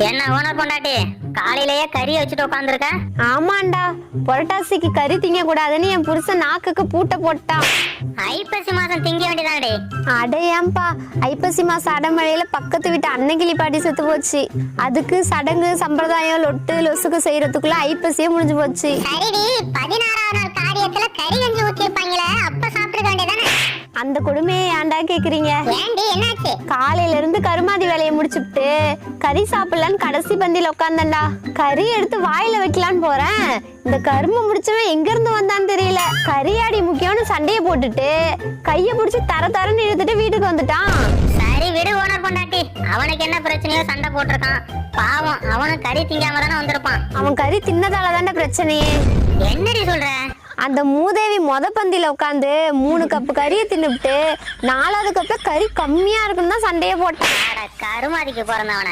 என்ன ஓனர் பொண்டாட்டி காலையிலேயே கறியை வச்சுட்டு உட்காந்துருக்க? ஆமாண்டா, புரட்டாசிக்கு கறி திங்க கூடாதுன்னு என் புருஷன் நாக்குக்கு பூட்டை போட்டான். ஐப்பசி மாசம் திங்க வேண்டியதானே? அடையாம்பா, ஐப்பசி மாசம் அடமழையில பக்கத்து வீட்டு அன்னகிளி பாட்டி செத்து போச்சு. அதுக்கு சடங்கு சம்பிரதாயம் லொட்டு லொசுக்கு செய்யறதுக்குள்ள ஐப்பசியே முடிஞ்சு போச்சு. சரிடி, 16ஆவது நாள் காரியத்துல கறி கஞ்சி ஊத்திருப்பாங்களே, அப்ப சாப்பிட்டுக்க வேண்டியதானே? அந்த கொடுமையை ஏன்டா கேக்குறீங்க? ஏண்டி என்னாச்சு? காலையில இருந்து கருமாதி வேலையை முடிச்சுட்டு கறி சாப்பிடலான்னு கடைசி பந்தியில உட்காந்தண்டா. கறி எடுத்து வாயில வைக்கலான்னு போறேன், இந்த கரும்பு முடிச்சவன் எங்க இருந்து வந்தான்னு தெரியல. கறியாடி முக்கியம்னு சண்டையை போட்டுட்டு கைய புடிச்சு தரன்னு இழுத்துட்டு வீட்டுக்கு வந்துட்டான். சரி விடு ஓனர் பொண்டாட்டி, அவனுக்கு என்ன பிரச்சனையோ சண்டை போட்டிருக்கான். பாவம், அவனும் கறி திங்காம தானே வந்திருப்பான். அவன் கறி தின்னதால தான்டா பிரச்சனையே. என்னடி சொல்ற? அந்த மூதேவி பந்தியில உட்காந்து 3 கப்பு கறியை தின்னுபிட்டு 4வது கப்ல கறி கம்மியா இருக்குன்னு தான் சண்டையை போட்டான். கருமாதிக்கு பிறந்தவன